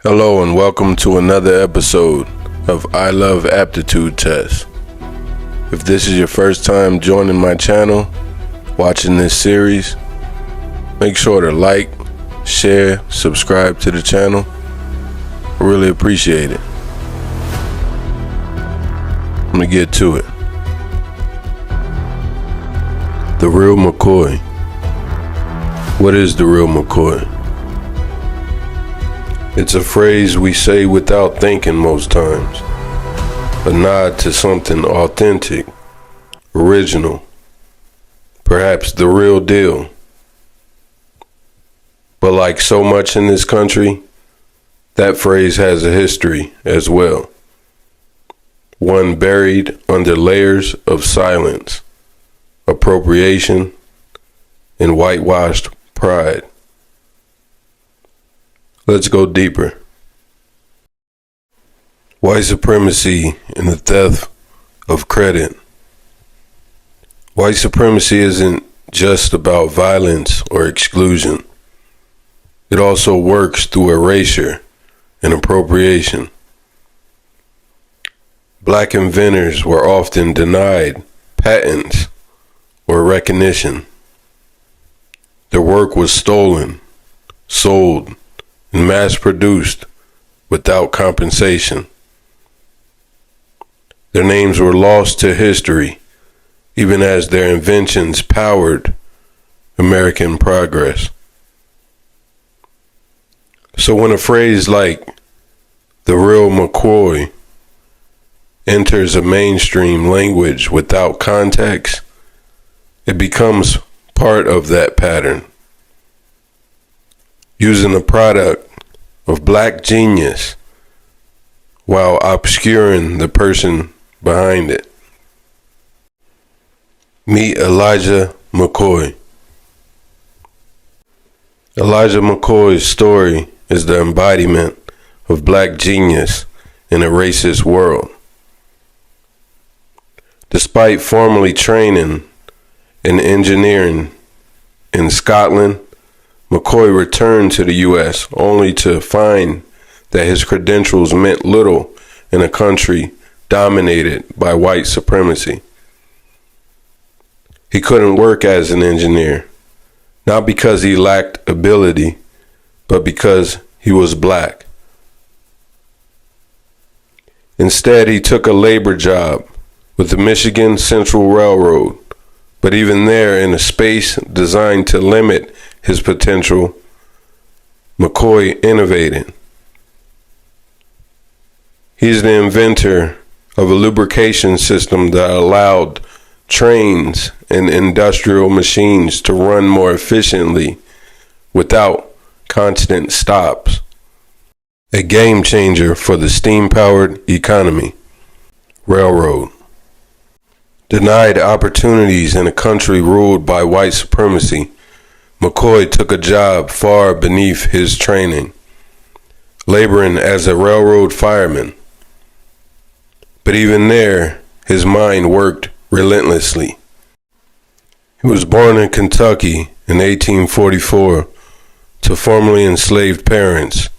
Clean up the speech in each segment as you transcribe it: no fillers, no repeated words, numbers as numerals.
Hello and welcome to another episode of I Love Aptitude Test. If this is your first time joining my channel, watching this series, make sure to like, share, subscribe to the channel. I really appreciate it. I'm gonna get to it. The real MCCOY. What is the real MCCOY? It's a phrase we say without thinking most times. A nod to something authentic, original, perhaps the real deal. But like so much in this country, that phrase has a history as well. One buried under layers of silence, appropriation, and whitewashed pride. Let's go deeper. White supremacy and the theft of credit. White supremacy isn't just about violence or exclusion. It also works through erasure and appropriation. Black inventors were often denied patents or recognition. Their work was stolen, sold, and mass-produced without compensation. Their names were lost to history, even as their inventions powered American progress. So when a phrase like the real MCCOY enters a mainstream language without context, it becomes part of that pattern. Using a product of black genius while obscuring the person behind it. Meet Elijah MCCOY. Elijah MCCOY's story is the embodiment of black genius in a racist world. Despite formally training in engineering in Scotland, MCCOY returned to the U.S. only to find that his credentials meant little in a country dominated by white supremacy. He couldn't work as an engineer, not because he lacked ability, but because he was black. Instead, he took a labor job with the Michigan Central Railroad, but even there, in a space designed to limit his potential, MCCOY innovated. He's the inventor of a lubrication system that allowed trains and industrial machines to run more efficiently without constant stops. A game changer for the steam-powered economy. Railroad. Denied opportunities in a country ruled by white supremacy, MCCOY took a job far beneath his training, laboring as a railroad fireman. But even there, his mind worked relentlessly. He was born in Kentucky in 1844 to formerly enslaved parents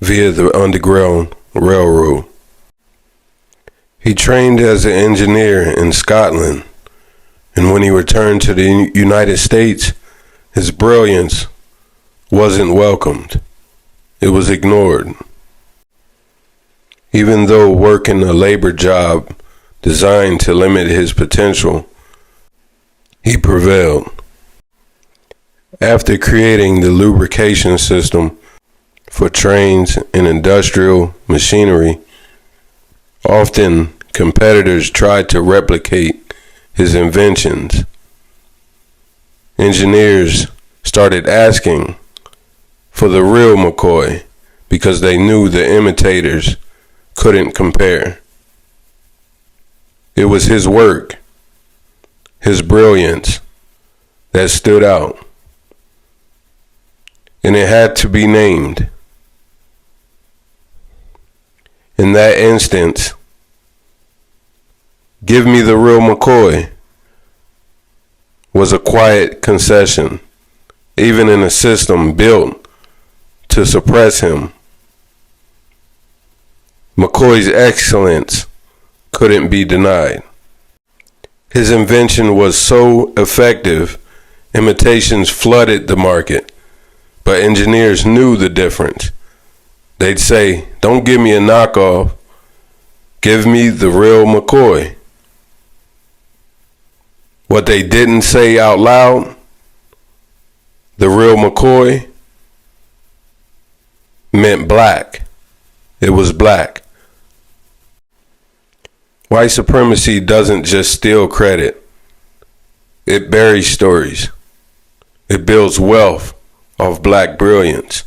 via the Underground Railroad. He trained as an engineer in Scotland, and when he returned to the United States, his brilliance wasn't welcomed. It was ignored. Even though working a labor job designed to limit his potential, he prevailed. After creating the lubrication system for trains and industrial machinery. Often, competitors tried to replicate his inventions. Engineers started asking for the real MCCOY because they knew the imitators couldn't compare. It was his work, his brilliance, that stood out. And it had to be named. In that instance, "Give me the real MCCOY" was a quiet concession, even in a system built to suppress him. MCCOY's excellence couldn't be denied. His invention was so effective, imitations flooded the market, but engineers knew the difference. They'd say, "Don't give me a knockoff, give me the real MCCOY." What they didn't say out loud, the real MCCOY, meant black. It was black. White supremacy doesn't just steal credit. It buries stories. It builds wealth off black brilliance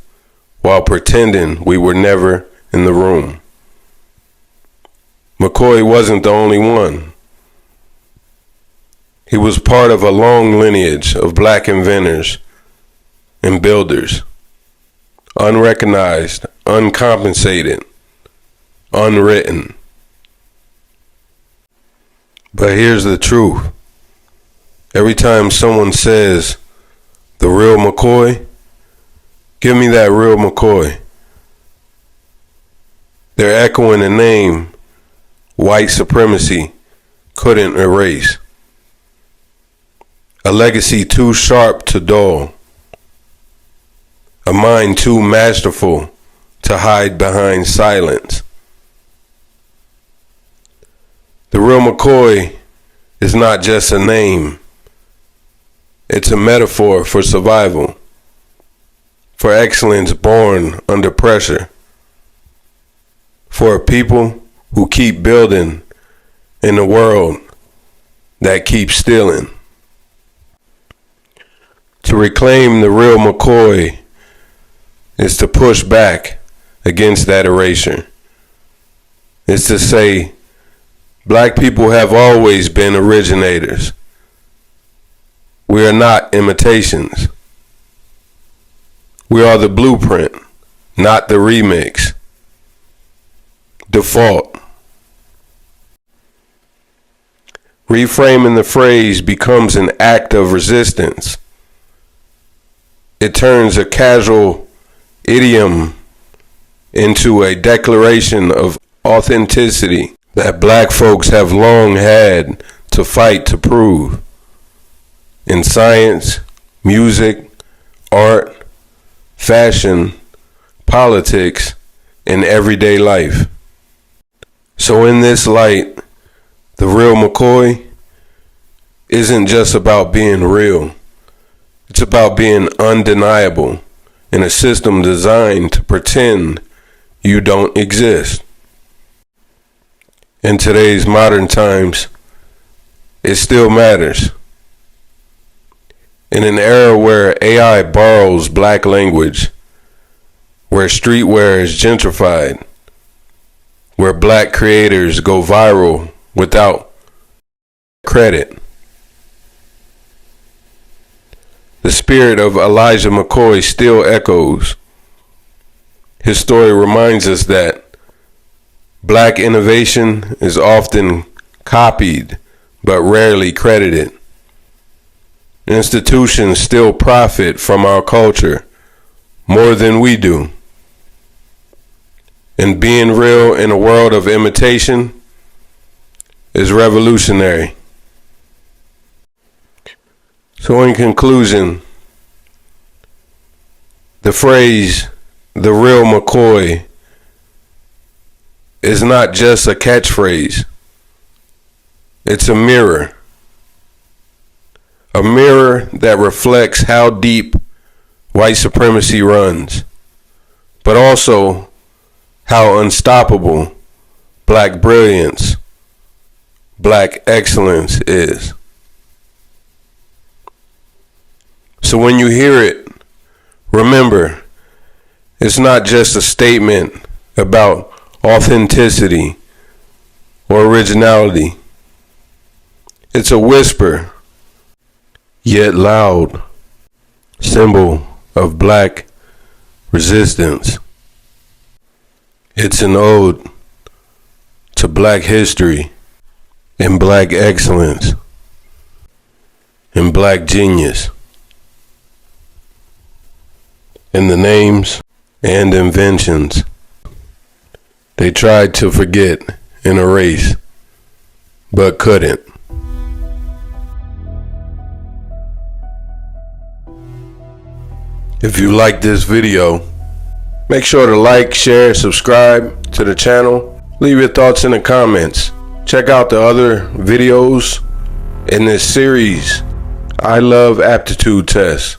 while pretending we were never in the room. MCCOY wasn't the only one. He was part of a long lineage of black inventors and builders, unrecognized, uncompensated, unwritten. But here's the truth. Every time someone says, "The real MCCOY," give me that real MCCOY, they're echoing a name white supremacy couldn't erase. A legacy too sharp to dull. A mind too masterful to hide behind silence. The real MCCOY is not just a name. It's a metaphor for survival, for excellence born under pressure, for a people who keep building in a world that keeps stealing. To reclaim the real MCCOY is to push back against that erasure. It's to say, black people have always been originators. We are not imitations. We are the blueprint, not the remix. Default. Reframing the phrase becomes an act of resistance. It turns a casual idiom into a declaration of authenticity that black folks have long had to fight to prove. In science, music, art, fashion, politics, and everyday life. So in this light, the real MCCOY isn't just about being real. It's about being undeniable in a system designed to pretend you don't exist. In today's modern times, it still matters. In an era where AI borrows black language, where streetwear is gentrified, where black creators go viral without credit, the spirit of Elijah MCCOY still echoes. His story reminds us that black innovation is often copied but rarely credited. Institutions still profit from our culture more than we do. And being real in a world of imitation is revolutionary. So in conclusion, the phrase, "the real MCCOY," is not just a catchphrase. It's a mirror. A mirror that reflects how deep white supremacy runs, but also how unstoppable black brilliance, black excellence is. So when you hear it, remember, it's not just a statement about authenticity or originality. It's a whisper, yet loud, symbol of black resistance. It's an ode to black history and black excellence and black genius. In the names and inventions they tried to forget and erase, but couldn't. If you like this video, make sure to like, share, subscribe to the channel. Leave your thoughts in the comments. Check out the other videos in this series, I Love Aptitude Tests.